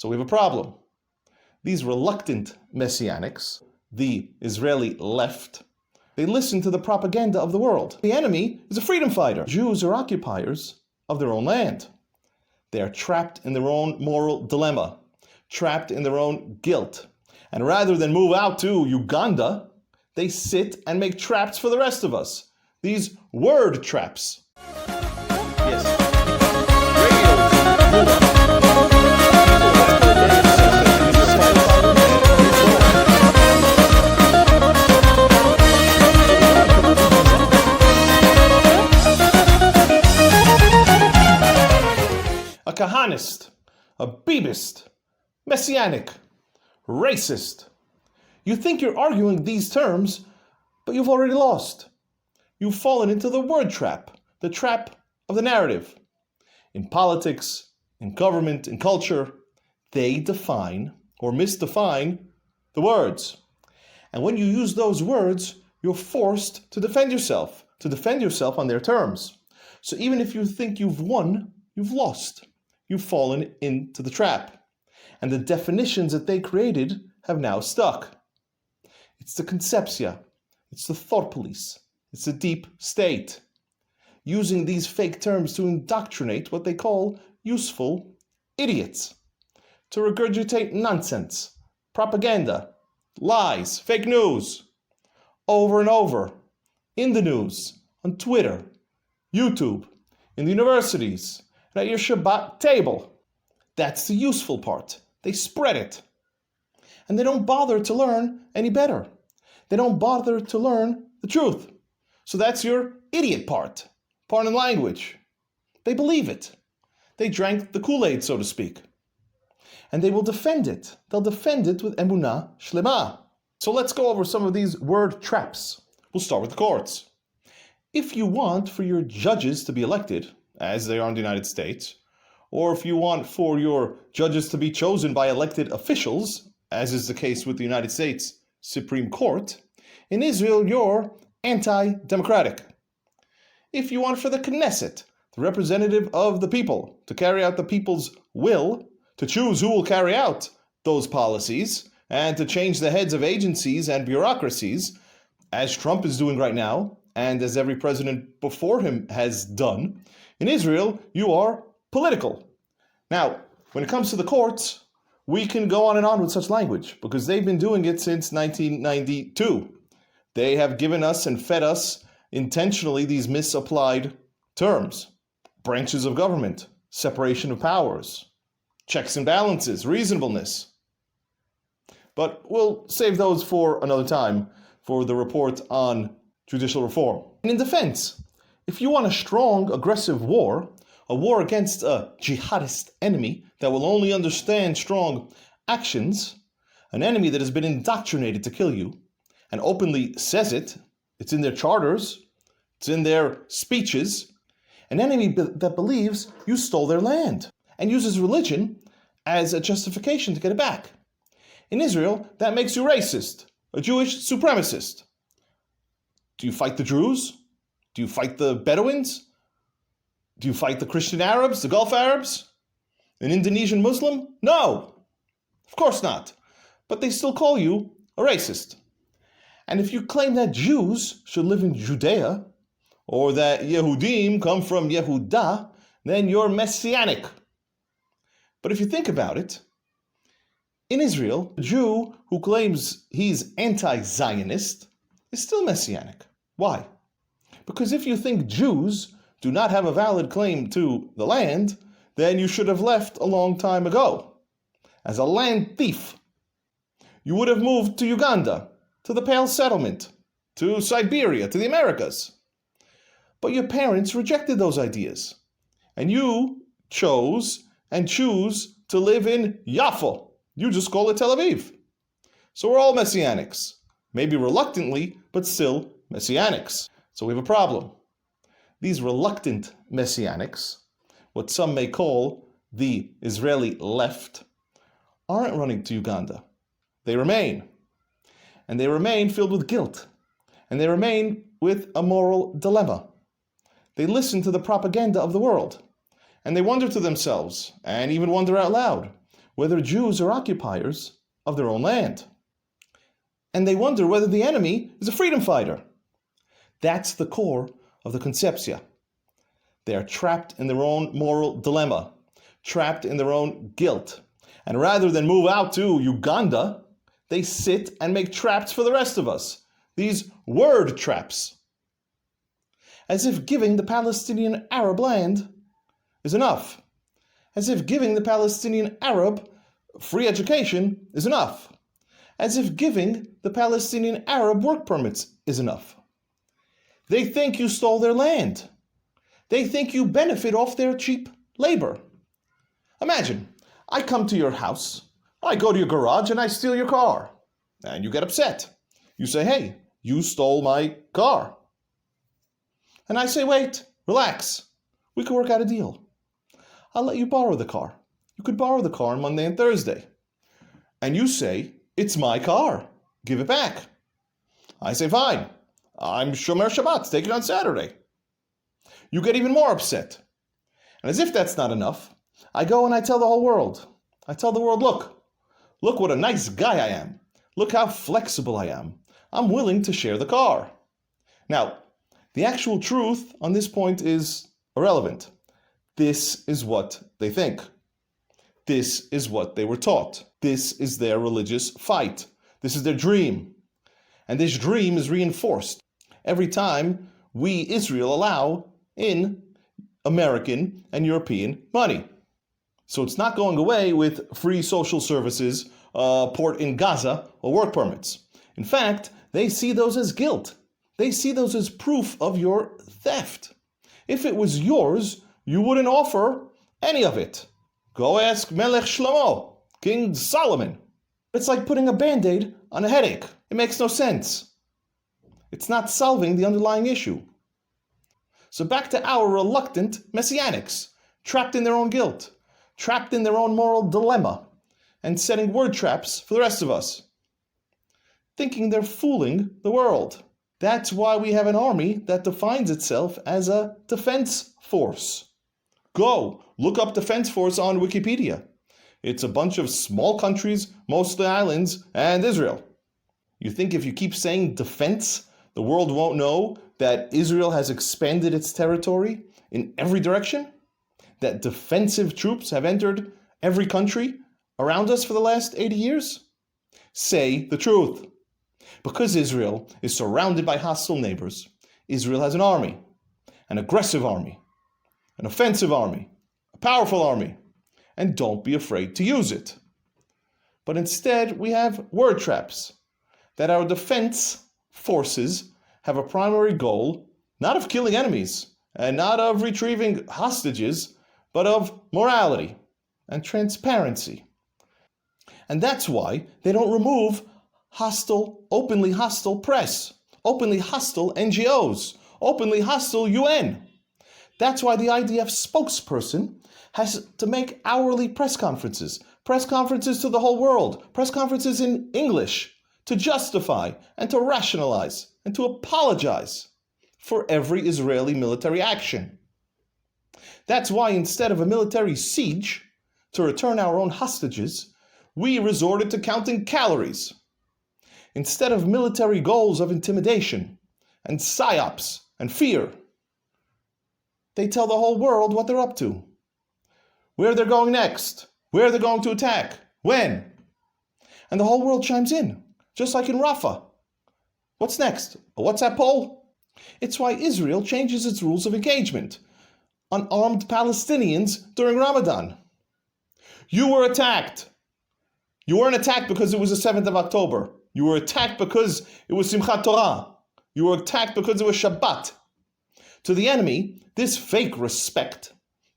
So we have a problem. These reluctant messianics, the Israeli left, they listen to the propaganda of the world. The enemy is a freedom fighter. Jews are occupiers of their own land. They are trapped in their own moral dilemma, trapped in their own guilt. And rather than move out to Uganda, they sit and make traps for the rest of us. These word traps. Yes. A Kahanist, a Bibist, messianic, racist. You think you're arguing these terms, but you've already lost. You've fallen into the word trap, the trap of the narrative. In politics, in government, in culture, they define or misdefine the words. And when you use those words, you're forced to defend yourself on their terms. So even if you think you've won, you've lost. You've fallen into the trap. And the definitions that they created have now stuck. It's the conceptia, it's the thought police, it's the deep state, using these fake terms to indoctrinate what they call useful idiots, to regurgitate nonsense, propaganda, lies, fake news, over and over, in the news, on Twitter, YouTube, in the universities, and at your Shabbat table. That's the useful part. They spread it. And they don't bother to learn any better. They don't bother to learn the truth. So that's your idiot part. Pardon language. They believe it. They drank the Kool-Aid, so to speak. And they will defend it. They'll defend it with emunah shlema. So let's go over some of these word traps. We'll start with the courts. If you want for your judges to be elected, as they are in the United States, or if you want for your judges to be chosen by elected officials, as is the case with the United States Supreme Court, in Israel you're anti-democratic. If you want for the Knesset, the representative of the people, to carry out the people's will, to choose who will carry out those policies, and to change the heads of agencies and bureaucracies, as Trump is doing right now, and as every president before him has done, in Israel you are political. Now, when it comes to the courts, we can go on and on with such language because they've been doing it since 1992. They have given us and fed us intentionally these misapplied terms. Branches of government, separation of powers, checks and balances, reasonableness. But we'll save those for another time for the report on judicial reform. And in defense, if you want a strong, aggressive war, a war against a jihadist enemy that will only understand strong actions, an enemy that has been indoctrinated to kill you, and openly says it, it's in their charters, it's in their speeches, an enemy that believes you stole their land and uses religion as a justification to get it back. In Israel, that makes you racist, a Jewish supremacist. Do you fight the Druze? Do you fight the Bedouins? Do you fight the Christian Arabs, the Gulf Arabs? An Indonesian Muslim? No, of course not. But they still call you a racist. And if you claim that Jews should live in Judea, or that Yehudim come from Yehuda, then you're messianic. But if you think about it, in Israel, a Jew who claims he's anti-Zionist is still messianic. Why? Because if you think Jews do not have a valid claim to the land, then you should have left a long time ago. As a land thief, you would have moved to Uganda, to the Pale Settlement, to Siberia, to the Americas. But your parents rejected those ideas, and you chose and choose to live in Yafo. You just call it Tel Aviv. So we're all messianics, maybe reluctantly, but still messianics. So we have a problem. These reluctant messianics, what some may call the Israeli left, aren't running to Uganda. They remain. And they remain filled with guilt. And they remain with a moral dilemma. They listen to the propaganda of the world. And they wonder to themselves, and even wonder out loud, whether Jews are occupiers of their own land. And they wonder whether the enemy is a freedom fighter. That's the core of the conceptia. They are trapped in their own moral dilemma, trapped in their own guilt. And rather than move out to Uganda, they sit and make traps for the rest of us. These word traps. As if giving the Palestinian Arab land is enough. As if giving the Palestinian Arab free education is enough. As if giving the Palestinian Arab work permits is enough. They think you stole their land. They think you benefit off their cheap labor. Imagine, I come to your house, I go to your garage and I steal your car. And you get upset. You say, hey, you stole my car. And I say, wait, relax. We could work out a deal. I'll let you borrow the car. You could borrow the car on Monday and Thursday. And you say, it's my car. Give it back. I say, fine. I'm Shomer Shabbat. Take it on Saturday. You get even more upset. And as if that's not enough, I go and I tell the whole world. I tell the world, look what a nice guy I am. Look how flexible I am. I'm willing to share the car. Now, the actual truth on this point is irrelevant. This is what they think. This is what they were taught. This is their religious fight. This is their dream. And this dream is reinforced every time we, Israel, allow in American and European money. So it's not going away with free social services, port in Gaza, or work permits. In fact, they see those as guilt. They see those as proof of your theft. If it was yours, you wouldn't offer any of it. Go ask Melech Shlomo, King Solomon. It's like putting a Band-Aid on a headache. It makes no sense. It's not solving the underlying issue. So back to our reluctant messianics, trapped in their own guilt, trapped in their own moral dilemma, and setting word traps for the rest of us, thinking they're fooling the world. That's why we have an army that defines itself as a defense force. Go, look up defense force on Wikipedia. It's a bunch of small countries, mostly islands, and Israel. You think if you keep saying defense, the world won't know that Israel has expanded its territory in every direction? That defensive troops have entered every country around us for the last 80 years? Say the truth. Because Israel is surrounded by hostile neighbors, Israel has an army, an aggressive army, an offensive army, a powerful army, and don't be afraid to use it. But instead, we have word traps that our defense forces have a primary goal, not of killing enemies and not of retrieving hostages, but of morality and transparency. And that's why they don't remove openly hostile press, openly hostile NGOs, openly hostile UN. That's why the IDF spokesperson has to make hourly press conferences to the whole world, press conferences in English, to justify and to rationalize and to apologize for every Israeli military action. That's why instead of a military siege to return our own hostages, we resorted to counting calories. Instead of military goals of intimidation and psyops and fear, they tell the whole world what they're up to, where they're going next, where they're going to attack, when. And the whole world chimes in, just like in Rafah. What's next? A WhatsApp poll? It's why Israel changes its rules of engagement on armed Palestinians during Ramadan. You were attacked. You weren't attacked because it was the 7th of October. You were attacked because it was Simchat Torah. You were attacked because it was Shabbat. To the enemy, this fake respect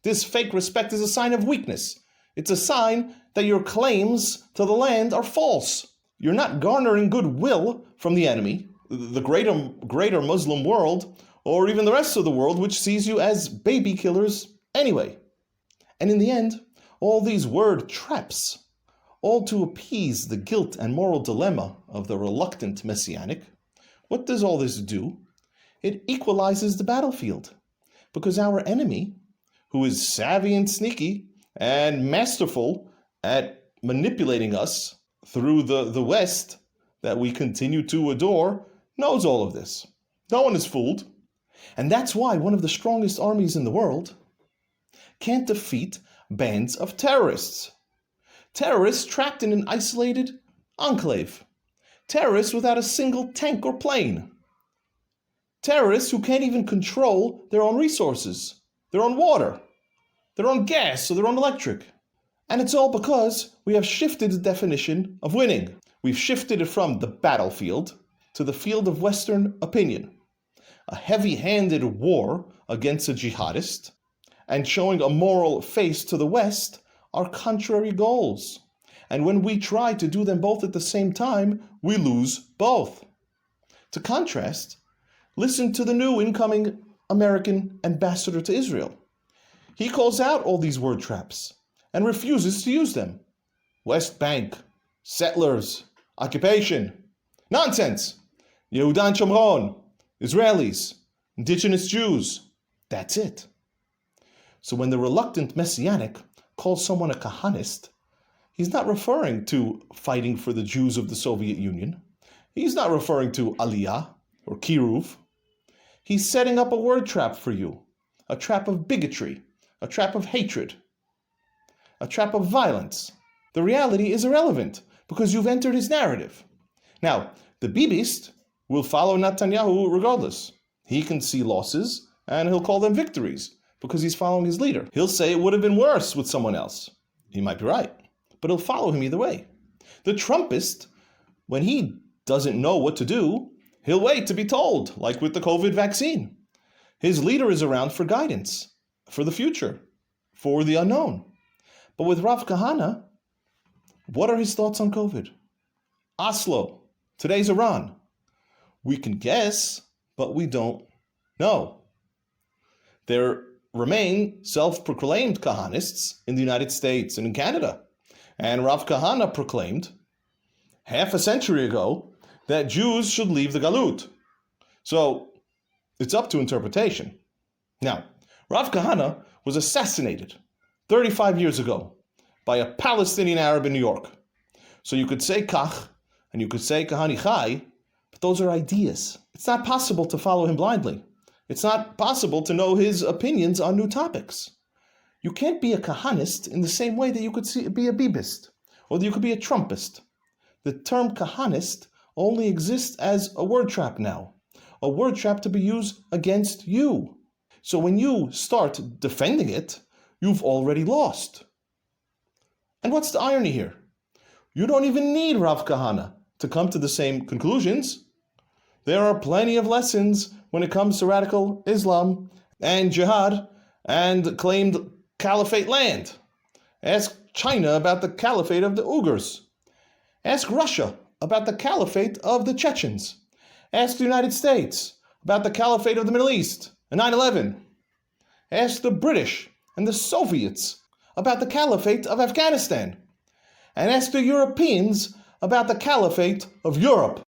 is a sign of weakness. It's a sign that your claims to the land are false. You're not garnering goodwill from the enemy, the greater Muslim world, or even the rest of the world, which sees you as baby killers anyway. And in the end, all these word traps, all to appease the guilt and moral dilemma of the reluctant messianic, what does all this do? It equalizes the battlefield, because our enemy, who is savvy and sneaky and masterful at manipulating us through the West that we continue to adore knows all of this. No one is fooled. And that's why one of the strongest armies in the world can't defeat bands of terrorists. Terrorists trapped in an isolated enclave. Terrorists without a single tank or plane. Terrorists who can't even control their own resources, their own water, their own gas, or their own electric. And it's all because we have shifted the definition of winning. We've shifted it from the battlefield to the field of Western opinion. A heavy-handed war against a jihadist and showing a moral face to the West are contrary goals. And when we try to do them both at the same time, we lose both. To contrast, listen to the new incoming American ambassador to Israel. He calls out all these word traps and refuses to use them. West Bank, settlers, occupation. Nonsense! Yehudan Shomron, Israelis, indigenous Jews. That's it. So when the reluctant Messianic calls someone a Kahanist, he's not referring to fighting for the Jews of the Soviet Union. He's not referring to Aliyah or Kiruv. He's setting up a word trap for you, a trap of bigotry, a trap of hatred, a trap of violence. The reality is irrelevant because you've entered his narrative. Now, the Bibist will follow Netanyahu regardless. He can see losses and he'll call them victories because he's following his leader. He'll say it would have been worse with someone else. He might be right, but he'll follow him either way. The Trumpist, when he doesn't know what to do, he'll wait to be told, like with the COVID vaccine. His leader is around for guidance, for the future, for the unknown. But with Rav Kahana, what are his thoughts on COVID? Oslo, today's Iran. We can guess, but we don't know. There remain self-proclaimed Kahanists in the United States and in Canada. And Rav Kahana proclaimed, half a century ago, that Jews should leave the Galut. So, it's up to interpretation. Now, Rav Kahana was assassinated 35 years ago by a Palestinian Arab in New York. So you could say Kach, and you could say Kahani Chai, but those are ideas. It's not possible to follow him blindly. It's not possible to know his opinions on new topics. You can't be a Kahanist in the same way that you could be a Bibist, or that you could be a Trumpist. The term Kahanist only exists as a word trap now, a word trap to be used against you. So when you start defending it, you've already lost. And what's the irony here? You don't even need Rav Kahana to come to the same conclusions. There are plenty of lessons when it comes to radical Islam and jihad and claimed caliphate land. Ask China about the caliphate of the Uyghurs. Ask Russia about the caliphate of the Chechens. Ask the United States about the caliphate of the Middle East and 9/11. Ask the British and the Soviets about the caliphate of Afghanistan. And ask the Europeans about the caliphate of Europe.